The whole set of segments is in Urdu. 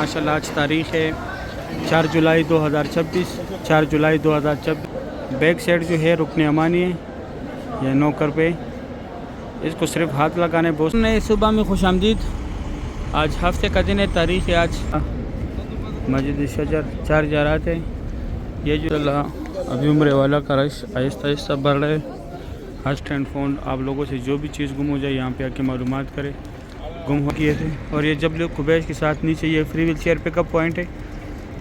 ماشاءاللہ آج تاریخ ہے 4 جولائی 2026 4 جولائی 2026 بیک سائڈ جو ہے رکن امانی ہے یہ نوکر پہ اس کو صرف ہاتھ لگانے بہت نئے صبح میں خوش آمدید. آج ہفتے کا دن ہے, تاریخ ہے آج مسجد شجر 4 جارات ہے. یہ جو اللہ ابھی عمرے والا کا رش آہستہ آہستہ بڑھ رہا ہے. ہسٹ اینڈ فون آپ لوگوں سے جو بھی چیز گم ہو جائے یہاں پہ آ کے معلومات کرے گم ہو کیے تھے. اور یہ جب لوگ خبیش کے ساتھ نیچے یہ فری ویل چیئر پک اپ پوائنٹ ہے.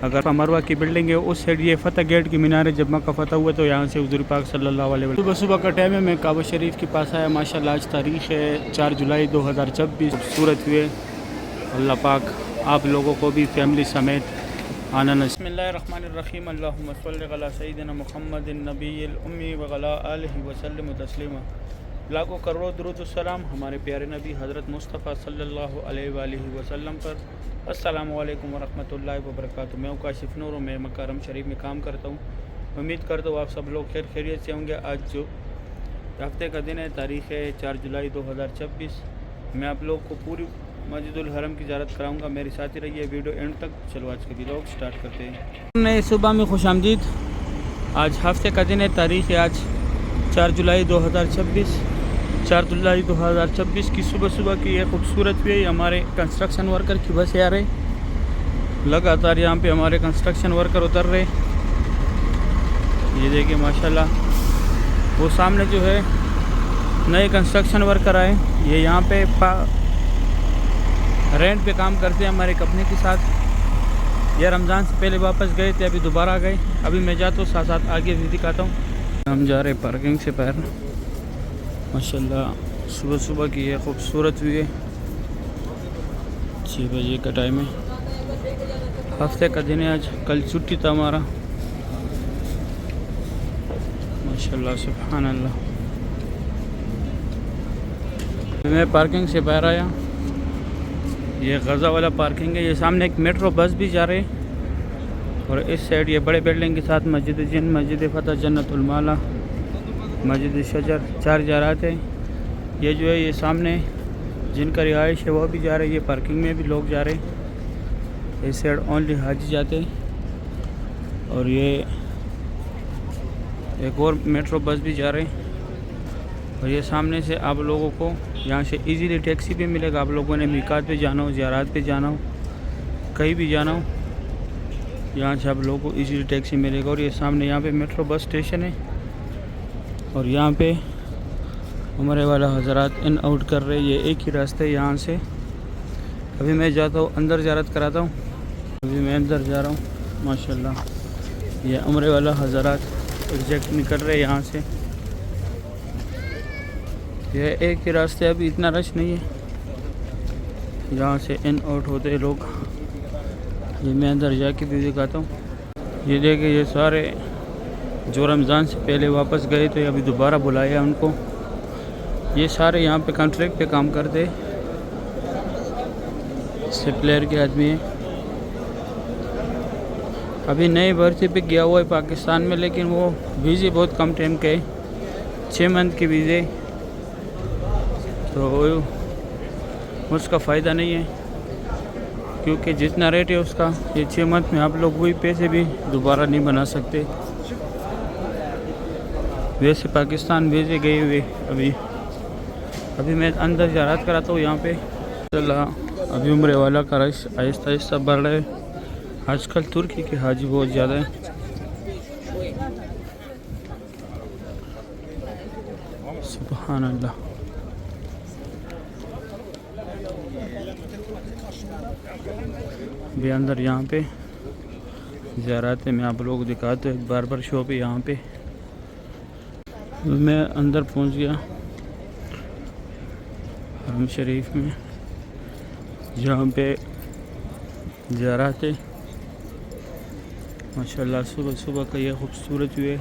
اگر مروہ کی بلڈنگ ہے اس سائڈ یہ فتح گیٹ کی مینار ہے. جب مکہ فتح ہوا تو یہاں سے حضور پاک صلی اللہ علیہ وسلم صبح کا ٹائم ہے. میں کعبہ شریف کے پاس آیا. ماشاءاللہ آج تاریخ ہے 4 جولائی 2026. خوبصورت ہوئے اللہ پاک آپ لوگوں کو بھی فیملی سمیت آنا نصیب. بسم اللہ الرحمن الرحیم. اللہم صلی علی سیدنا محمد النبی الامی وعلی آلہ وسلم تسلیما. لاکھوں کروڑوں درود السلام ہمارے پیارے نبی حضرت مصطفیٰ صلی اللہ علیہ وآلہ وسلم پر. السلام علیکم ورحمۃ اللہ وبرکاتہ. میں کاشف نور ہوں. میں مکہ حرم شریف میں کام کرتا ہوں. امید کرتا ہوں آپ سب لوگ خیر خیریت سے ہوں گے. آج جو ہفتے کا دن ہے, تاریخ ہے 4 جولائی 2026. میں آپ لوگ کو پوری مسجد الحرم کی زیارت کراؤں گا. میرے ساتھ ہی رہیے ویڈیو اینڈ تک. چلو آج کے ویلوگ سٹارٹ کرتے ہیں. نئے صبح میں خوش آمدید. آج ہفتے کا دن ہے, تاریخ ہے آج 4 جولائی 2026. 4 جولائی 2026 کی صبح کی یہ خوبصورت بھی ہے. ہمارے کنسٹرکشن ورکر کی بس آ رہے لگاتار یہاں پہ ہمارے کنسٹرکشن ورکر اتر رہے. یہ دیکھیں ماشاءاللہ وہ سامنے جو ہے نئے کنسٹرکشن ورکر آئے. یہ یہاں پہ رینٹ پہ کام کرتے ہیں ہمارے کمپنی کے ساتھ. یہ رمضان سے پہلے واپس گئے تھے, ابھی دوبارہ آ گئے. ابھی میں جاتا ہوں ساتھ آگے بھی دکھاتا ہوں. ہم جا رہے پارکنگ سے باہر. ماشاءاللہ صبح کی یہ خوبصورت بھی ہے. 6 بجے کا ٹائم ہے. ہفتے کا دن ہے آج. کل چھٹی تھا ہمارا. ماشاءاللہ سبحان اللہ. میں پارکنگ سے باہر آیا. یہ غزہ والا پارکنگ ہے. یہ سامنے ایک میٹرو بس بھی جا رہے, اور اس سائڈ یہ بڑے بلڈنگ کے ساتھ مسجد جن, مسجد فتح, جنت المالا, مسجد شجر 4 جارات ہے. یہ جو ہے یہ سامنے جن کا رہائش ہے وہ بھی جا رہے. یہ پارکنگ میں بھی لوگ جا رہے. اس سائڈ اونلی حاجی جاتے. اور یہ ایک اور میٹرو بس بھی جا رہے. اور یہ سامنے سے آپ لوگوں کو یہاں سے ایزیلی ٹیکسی بھی ملے گا. آپ لوگوں نے میقات پہ جانا ہو, زیارات پہ جانا ہو, کہیں بھی جانا ہو, یہاں سے آپ لوگوں کو ایزیلی ٹیکسی ملے گا. اور یہ سامنے یہاں پہ میٹرو بس اسٹیشن ہے. اور یہاں پہ عمرے والا حضرات ان آؤٹ کر رہے. یہ ایک ہی راستہ ہے یہاں سے. ابھی میں جاتا ہوں اندر زیارت کراتا ہوں. ابھی میں اندر جا رہا ہوں. ماشاءاللہ یہ عمرے والا حضرات ایگزیکٹ نکل رہے یہاں سے. یہ ایک ہی راستے, ابھی اتنا رش نہیں ہے. یہاں سے ان آؤٹ ہوتے لوگ. یہ میں اندر جا کے بھی دکھاتا ہوں. یہ دیکھیں یہ سارے جو رمضان سے پہلے واپس گئے تھے ابھی دوبارہ بلایا ان کو. یہ سارے یہاں پہ کانٹریکٹ پہ کام کرتے سپلائر کے آدمی ہیں. ابھی نئے بھرتی پہ گیا ہوا ہے پاکستان میں, لیکن وہ ویزے بہت کم ٹائم کے 6 منتھ کے ویزے, تو اس کا فائدہ نہیں ہے. کیونکہ جتنا ریٹ ہے اس کا, یہ 6 منتھ میں آپ لوگ وہی پیسے بھی دوبارہ نہیں بنا سکتے. ویسے پاکستان ویزے گئے ہوئے. ابھی میں اندر زیارت کراتا ہوں یہاں پہ. ابھی عمرے والا کا رش آہستہ آہستہ بڑھ رہا ہے. آج کل ترکی کے حاجی بہت زیادہ ہیں. سبحان اللہ. بھی اندر یہاں پہ زیارات میں آپ لوگ دکھاتے ہیں. ایک باربر شاپ ہے یہاں پہ. میں اندر پہنچ گیا حرم شریف میں, جہاں پہ زیارات ہے. ماشاءاللہ صبح کا یہ خوبصورت ہوئے.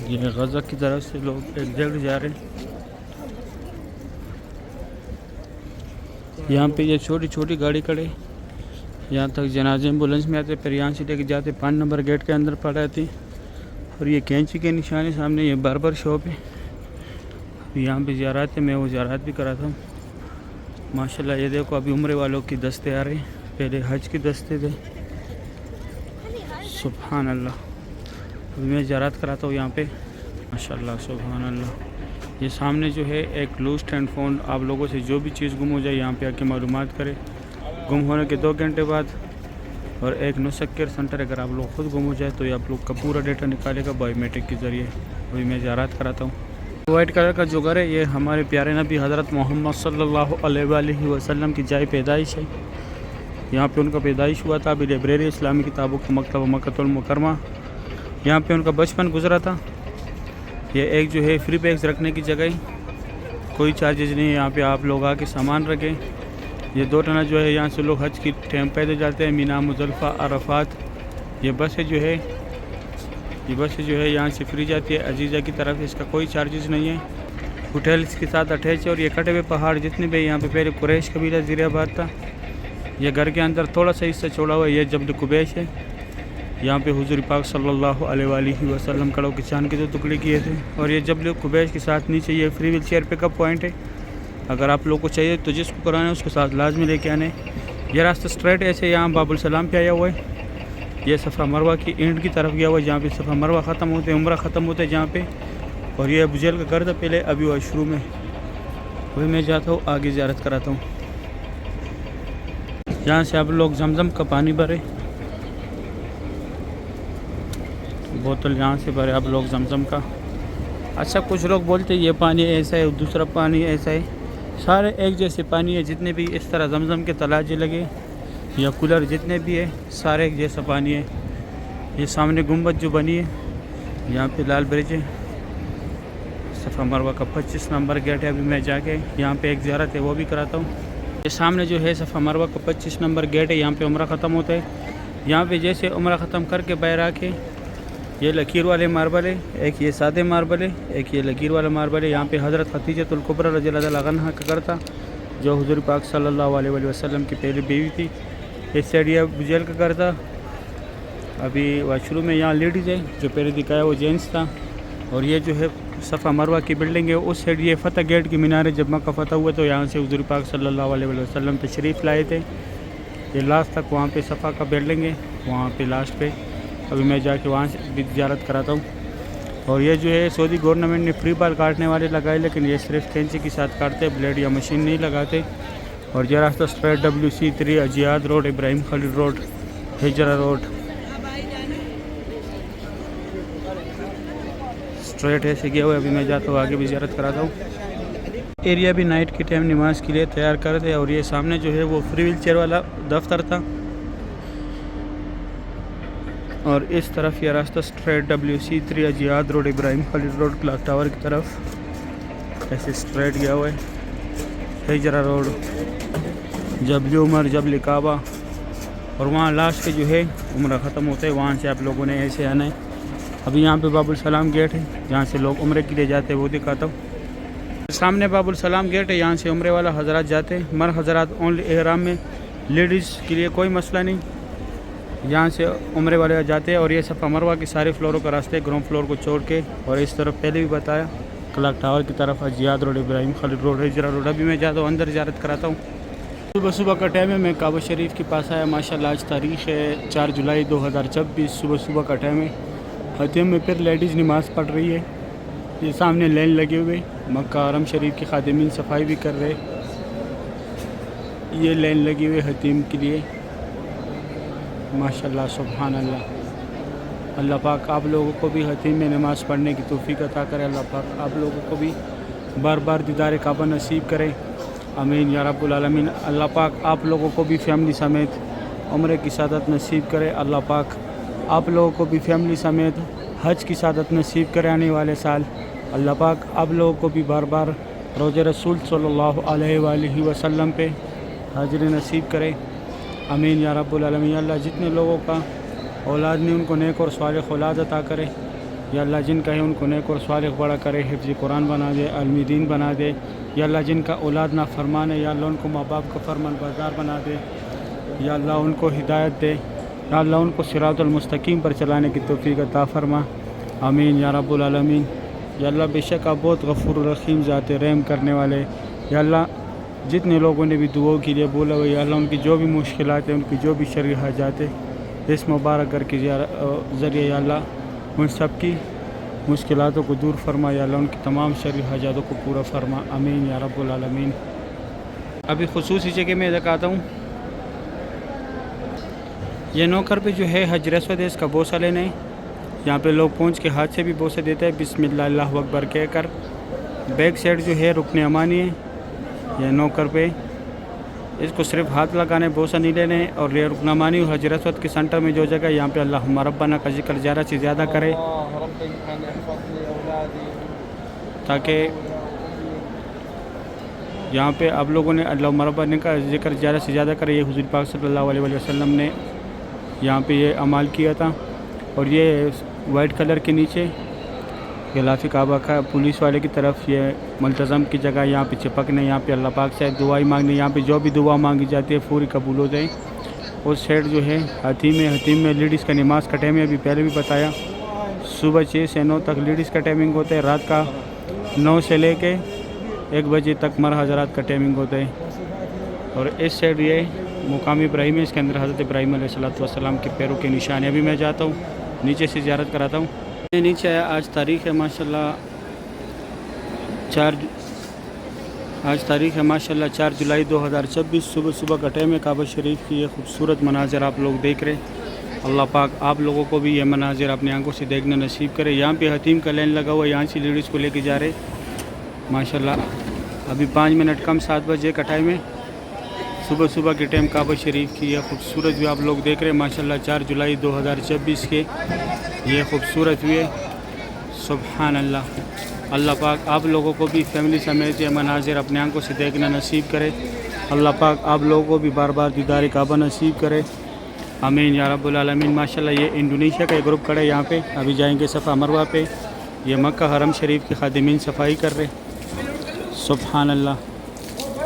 یہ غزہ کی طرف سے لوگ ایک جگہ جا رہے ہیں. یہاں پہ یہ چھوٹی چھوٹی گاڑی کھڑے, یہاں تک جنازے ایمبولینس میں آتے, پھر یہاں سے لے کے جاتے 5 نمبر گیٹ کے اندر پڑ جاتی. اور یہ کینچی کے نشانے سامنے یہ باربر شاپ ہے. یہاں پہ زیارات ہے, میں وہ زیارات بھی کراتا ہوں. ماشاءاللہ یہ دیکھو ابھی عمرے والوں کی دستے آ رہے ہیں، پہلے حج کی دستے تھے. سبحان اللہ. ابھی میں زیارت کراتا ہوں یہاں پہ. ماشاءاللہ سبحان اللہ. یہ سامنے جو ہے ایک لوسٹ اینڈ فاؤنڈ، آپ لوگوں سے جو بھی چیز گم ہو جائے یہاں پہ آ کے معلومات کرے. گم ہونے کے 2 گھنٹے بعد. اور ایک نسکر سنٹر، اگر آپ لوگ خود گم ہو جائے تو یہ آپ لوگ کا پورا ڈیٹا نکالے گا بایو میٹرک کے ذریعے. ابھی میں زیارت کراتا ہوں. وائٹ کلر کا جو گھر ہے یہ ہمارے پیارے نبی حضرت محمد صلی اللہ علیہ وآلہ وسلم کی جائے پیدائش ہے. یہاں پہ ان کا پیدائش ہوا تھا. ابھی لائبریری اسلامی کتابوں کا مکتبہ مکۃ المکرمہ، یہاں پہ ان کا بچپن گزرا تھا. یہ ایک جو ہے فری بیگز رکھنے کی جگہ ہے، کوئی چارجز نہیں ہے. یہاں پہ آپ لوگ آ کے سامان رکھیں. یہ 2 ٹنا جو ہے یہاں سے لوگ حج کی ٹائم پیدل جاتے ہیں، مینا، مزدلفہ، عرفات. یہ بس جو ہے یہاں سے فری جاتی ہے عزیزہ کی طرف. اس کا کوئی چارجز نہیں ہے. ہوٹلس کے ساتھ اٹیچ ہے. اور یہ کٹے ہوئے پہاڑ جتنے بھی یہاں پہ پہلے قریش قبیلہ زیر آباد تھا. یہ گھر کے اندر تھوڑا سا حصہ چھوڑا ہوا ہے، یہ جبل قبیش ہے. یہاں پہ حضور پاک صلی اللہ علیہ وآلہ وسلم کڑوں کے چاند کے 2 ٹکڑے کیے تھے. اور یہ جبل قبیش کے ساتھ نیچے یہ فری ویل چیئر پک اپ پوائنٹ ہے. اگر آپ لوگ کو چاہیے تو جس کو کرانا ہے اس کے ساتھ لازمی لے کے آنے. یہ راستہ اسٹریٹ ایسے یہاں باب السلام پہ آیا ہوا ہے. یہ صفا مروہ کی اینڈ کی طرف گیا ہوا ہے، جہاں پہ صفا مروہ ختم ہوتے ہیں، عمرہ ختم ہوتے ہیں جہاں پہ. اور یہ ابو جہل کا گھر تھا پہلے، ابھی وہ شروع میں. وہی میں جاتا ہوں آگے زیارت کراتا ہوں. یہاں سے آپ لوگ زمزم کا پانی بھرے، بوتل یہاں سے بھرے آپ لوگ زمزم کا. اچھا کچھ لوگ بولتے یہ پانی ایسا ہے، دوسرا پانی ایسا ہے. سارے ایک جیسے پانی ہے. جتنے بھی اس طرح زمزم کے تلاجے لگے یا کولر جتنے بھی ہے سارے ایک جیسا پانی ہے. یہ سامنے گنبد جو بنی ہے، یہاں پہ لال برج ہے. صفا مروہ کا 25 نمبر گیٹ ہے. ابھی میں جا کے یہاں پہ ایک زیارت ہے وہ بھی کراتا ہوں. یہ سامنے جو ہے صفا مروہ کا 25 نمبر گیٹ ہے. یہاں پہ عمرہ ختم ہوتا ہے. یہاں پہ جیسے عمرہ ختم کر کے باہر آ کے یہ لکیر والے ماربل ہے، ایک یہ سادے ماربل ہے، ایک یہ لکیر والا ماربل ہے. یہاں پہ حضرت خدیجۃ الکبریٰ رضی اللہ عنہا کا گھر تھا، جو حضور پاک صلی اللہ علیہ وآلہ وسلم کی پہلی بیوی تھی. اس سائڈ یہ ابو جہل کا گھر تھا. ابھی واش روم میں یہاں لیڈیز ہے، جو پہلے دکھایا وہ جینٹس تھا. اور یہ جو ہے صفا مروہ کی بلڈنگ ہے. اس سائڈ یہ فتح گیٹ کی مینار ہے. جب مکہ فتح ہوا تو یہاں سے حضور پاک صلی اللہ علیہ وآلہ وسلم تشریف لائے تھے. یہ لاسٹ تک وہاں پہ صفا کا بلڈنگ ہے، وہاں پہ لاسٹ پہ. ابھی میں جا کے وہاں سے بھی زیارت کراتا ہوں. اور یہ جو ہے سعودی گورنمنٹ نے فری بال کاٹنے والے لگائے، لیکن یہ صرف کینچی کے ساتھ کاٹتے، بلیڈ یا مشین نہیں لگاتے. اور یہ راستہ اسٹریٹ WC3 اجیاد روڈ، ابراہیم خلیل روڈ، ہجرہ روڈ اسٹریٹ ایسے گیا ہوا ہے. ابھی میں جاتا ہوں آگے بھی زیارت کراتا ہوں. ایریا بھی نائٹ کی ٹائم نماز کے لیے تیار کر دے. اور یہ سامنے جو ہے وہ فری ویل چیئر والا دفتر تھا. اور اس طرف یہ راستہ اسٹریٹ WC3 اجیاد روڈ، ابراہیم خلیل روڈ، کلاک ٹاور کی طرف ایسے اسٹریٹ گیا ہوا ہے. ہجرہ روڈ، جبل عمر، جبل کعبہ. اور وہاں لاسٹ پہ جو ہے عمرہ ختم ہوتا ہے، وہاں سے آپ لوگوں نے ایسے آنا ہے. ابھی یہاں پہ باب السلام گیٹ ہے جہاں سے لوگ عمرے کے لیے جاتے ہیں، وہ دکھاتا ہوں. سامنے باب السلام گیٹ ہے، یہاں سے عمرے والا حضرات جاتے ہیں. مر حضرات اونلی احرام میں، لیڈیز کے لیے کوئی مسئلہ نہیں. یہاں سے عمرے والے جاتے ہیں. اور یہ صفا مروہ کے سارے فلوروں کا راستہ ہے، گراؤنڈ فلور کو چھوڑ کے. اور اس طرف پہلے بھی بتایا کلاک ٹاور کی طرف اجیاد روڈ، ابراہیم خلیل روڈ، ہجرہ روڈ. ابھی میں جاتا ہوں اندر زیارت کراتا ہوں. صبح کا ٹائم ہے، میں کعبہ شریف کے پاس آیا. ماشاءاللہ آج تاریخ ہے 4 جولائی 2024. صبح کا ٹائم ہے. حتیم میں پھر لیڈیز نماز پڑھ رہی ہے. یہ سامنے لین لگے ہوئے، مکہ حرم شریف کے خادمین صفائی بھی کر رہے. یہ لین لگی ہوئے حتیم کے لیے. ماشاءاللہ سبحان اللہ. اللہ پاک آپ لوگوں کو بھی حتیم میں نماز پڑھنے کی توفیق عطا کرے. اللہ پاک آپ لوگوں کو بھی بار بار دیدار کعبہ نصیب کرے. آمین یا رب العالمین. اللہ پاک آپ لوگوں کو بھی فیملی سمیت عمرے کی سعادت نصیب کرے. اللہ پاک آپ لوگوں کو بھی فیملی سمیت حج کی سعادت نصیب کرے آنے والے سال. اللہ پاک آپ لوگوں کو بھی بار بار روضہ رسول صلی اللہ علیہ وآلہ وسلم پہ حاضری نصیب کرے. آمین یا رب العالمین. اللہ جتنے لوگوں کا اولاد نہیں ان کو نیک اور صالح اولاد عطا کرے. یا اللہ جن کا ہے ان کو نیک اور صالح بڑا کرے، حفظ قرآن بنا دے، علم دین بنا دے. یا اللہ جن کا اولاد نافرمان ہے، یا اللہ ان کو ماں باپ کا فرمان بردار بنا دے. یا اللہ ان کو ہدایت دے. یا اللہ ان کو صراط المستقیم پر چلانے کی توفیق عطا فرما. آمین یا رب العالمین. یا اللہ بے شک آپ بہت غفور الرحیم ذات رحم کرنے والے. یا اللہ جتنے لوگوں نے بھی دعاؤں کے لیے بولا ہوا یا اللہ ان کی جو بھی مشکلات ہیں، ان کی جو بھی شرعی حاجات ہیں، اس مبارک گھر کے ذریعے یا اللہ ان سب کی مشکلاتوں کو دور فرما، یا اللہ ان کی تمام شرعی حاجاتوں کو پورا فرما، آمین یا رب العالمین۔ ابھی خصوصی جگہ میں دکھاتا ہوں، یہ نوکر پہ جو ہے حجر اسود ہے، اس کا بوسہ لینے یہاں پہ لوگ پہنچ کے ہاتھ سے بھی بوسہ دیتے ہیں، بسم اللہ اللہ اکبر کہہ کر۔ بیک سائڈ جو ہے رکن امانی ہے، یہ نوکر پہ اس کو صرف ہاتھ لگانے، بوسہ نہیں لینے، اور یہ رکن امانی اور حجر اسود کے سنٹر میں جو جگہ یہاں پہ اللہم ربنا کا ذکر زیادہ سے زیادہ کرے، تاکہ یہاں پہ آپ لوگوں نے اللہم ربنا کا ذکر زیادہ سے زیادہ کرے۔ یہ حضور پاک صلی اللہ علیہ وسلم نے یہاں پہ یہ عمل کیا تھا، اور یہ وائٹ کلر کے نیچے غلاف کعبہ کا پولیس والے کی طرف یہ ملتزم کی جگہ یہاں پہ چپکنے، یہاں پہ اللہ پاک سے دعائیں مانگنے، یہاں پہ جو بھی دعا مانگی جاتی ہے پوری قبول ہو جائے۔ اس سائڈ جو ہے حتیم میں لیڈیز کا نماز کا ٹائم ہے، ابھی پہلے بھی بتایا، صبح 6 سے 9 تک لیڈیز کا ٹائمنگ ہوتا ہے، رات کا 9 سے لے کے 1 بجے تک مرد حضرات کا ٹائمنگ ہوتا ہے۔ اور اس سائڈ یہ مقام ابراہیم ہے، اس کے اندر حضرت ابراہیم علیہ السلام کے پیروں کے نشان ہے۔ ابھی میں جاتا ہوں نیچے سے زیارت کراتا ہوں۔ میں نیچے آیا، آج تاریخ ہے ماشاءاللہ 4 جولائی 2026، صبح کا ٹائم ہے۔ کعبہ شریف کی یہ خوبصورت مناظر آپ لوگ دیکھ رہے ہیں۔ اللہ پاک آپ لوگوں کو بھی یہ مناظر اپنے آنکھوں سے دیکھنا نصیب کرے۔ یہاں پہ حتیم کا لائن لگا ہوا ہے، یہاں سے لیڈیز کو لے کے جا رہے ماشاءاللہ۔ ابھی 5 منٹ کم 7 بجے کا ٹائم ہے، صبح کے ٹائم کعبہ شریف کی یہ خوبصورت بھی آپ لوگ دیکھ رہے ہیں ماشاءاللہ۔ 4 جولائی 2026 کے یہ خوبصورت ہوئے، سبحان اللہ۔ اللہ پاک آپ لوگوں کو بھی فیملی سمیت یہ مناظر اپنے آنکھوں سے دیکھنا نصیب کرے۔ اللہ پاک آپ لوگوں کو بھی بار بار دیدار کعبہ نصیب کرے، آمین یا رب العالمین۔ ماشاءاللہ یہ انڈونیشیا کا ایک گروپ کھڑا ہے یہاں پہ، ابھی جائیں گے صفا مروہ پہ۔ یہ مکہ حرم شریف کے خادمین صفائی کر رہے، سبحان اللہ۔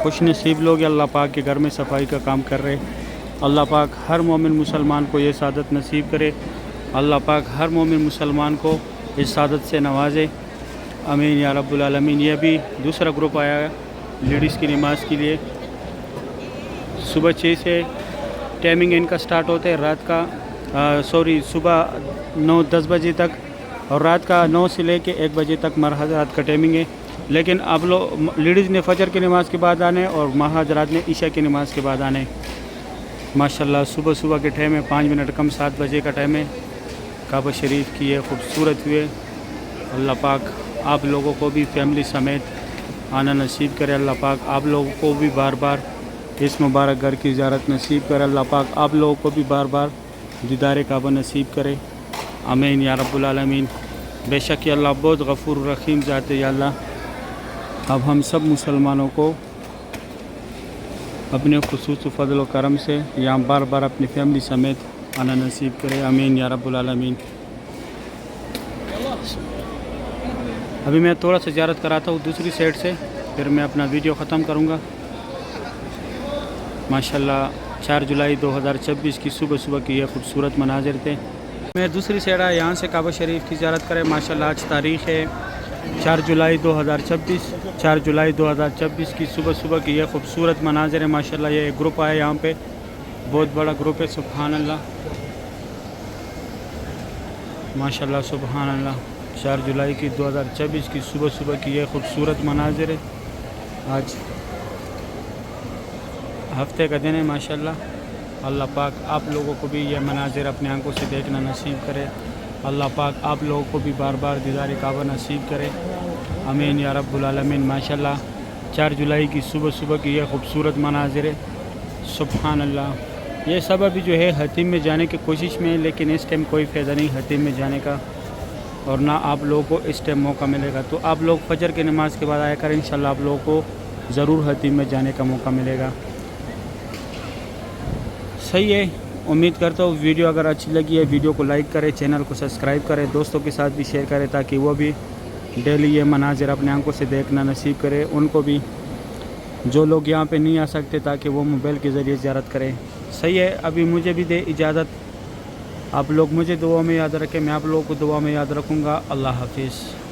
خوش نصیب لوگ اللہ پاک کے گھر میں صفائی کا کام کر رہے۔ اللہ پاک ہر مومن مسلمان کو یہ سعادت نصیب کرے، اللہ پاک ہر مومن مسلمان کو اس سعادت سے نوازے، آمین یا رب العالمین۔ یہ بھی دوسرا گروپ آیا ہے لیڈیز کی نماز کے لیے، صبح 6 سے ٹائمنگ ان کا سٹارٹ ہوتا ہے، رات کا صبح 9-10 بجے تک، اور رات کا 9 سے لے کے 1 بجے تک مرد حضرات کا ٹائمنگ ہے۔ لیکن اب لیڈیز نے فجر کی نماز کے بعد آنے، اور مرد حضرات نے عشاء کی نماز کے بعد آنے ماشاءاللہ۔ صبح کے ٹائم ہے، 5 منٹ کم 7 بجے کا ٹائم ہے۔ کعبہ شریف کی یہ خوبصورت ہوئے، اللہ پاک آپ لوگوں کو بھی فیملی سمیت آنا نصیب کرے۔ اللہ پاک آپ لوگوں کو بھی بار بار اس مبارک گھر کی زیارت نصیب کرے۔ اللہ پاک آپ لوگوں کو بھی بار بار دیدار کعبہ نصیب کرے، آمین یا رب العالمین۔ بے شک یہ اللہ بہت غفور رحیم ذات ہے، یا اللہ اب ہم سب مسلمانوں کو اپنے خصوص و فضل و کرم سے یہاں بار بار اپنی فیملی سمیت آنا نصیب کرے، آمین یا رب العالمین۔ ابھی میں تھوڑا سا زیارت کراتا ہوں دوسری سائڈ سے، پھر میں اپنا ویڈیو ختم کروں گا ماشاءاللہ۔ 4 جولائی 2026 کی صبح کی یہ خوبصورت مناظر تھے۔ میں دوسری سائڈ آیا، یہاں سے کعبہ شریف کی زیارت کرے ماشاءاللہ۔ آج تاریخ ہے 4 جولائی 2026، 4 جولائی 2026 کی صبح کی یہ خوبصورت مناظر ہے ماشاءاللہ۔ یہ ایک گروپ آیا یہاں پہ، بہت بڑا گروپ ہے، سبحان اللہ ماشاءاللہ، سبحان اللہ۔ 4 جولائی کی 2026 کی صبح کی یہ خوبصورت مناظر ہے۔ آج ہفتے کا دن ہے ماشاءاللہ۔ اللہ پاک آپ لوگوں کو بھی یہ مناظر اپنے آنکھوں سے دیکھنا نصیب کرے، اللہ پاک آپ لوگوں کو بھی بار بار دیدار کعبہ نصیب کرے، آمین یا رب العالمین ماشاءاللہ۔ 4 جولائی کی صبح کی یہ خوبصورت مناظر ہے، سبحان اللہ۔ یہ سب ابھی جو ہے حتیم میں جانے کی کوشش میں ہے، لیکن اس ٹائم کوئی فائدہ نہیں حتیم میں جانے کا، اور نہ آپ لوگوں کو اس ٹائم موقع ملے گا۔ تو آپ لوگ فجر کی نماز کے بعد آیا کریں، انشاءاللہ آپ لوگوں کو ضرور حتیم میں جانے کا موقع ملے گا۔ صحیح ہے، امید کرتا ہوں ویڈیو اگر اچھی لگی ہے ویڈیو کو لائک کریں، چینل کو سبسکرائب کریں، دوستوں کے ساتھ بھی شیئر کریں، تاکہ وہ بھی ڈیلی یہ مناظر اپنے آنکھوں سے دیکھنا نصیب کرے ان کو بھی، جو لوگ یہاں پہ نہیں آ سکتے، تاکہ وہ موبائل کے ذریعے زیارت کریں۔ صحیح ہے، ابھی مجھے بھی دے اجازت، آپ لوگ مجھے دعا میں یاد رکھیں، میں آپ لوگوں کو دعا میں یاد رکھوں گا۔ اللہ حافظ۔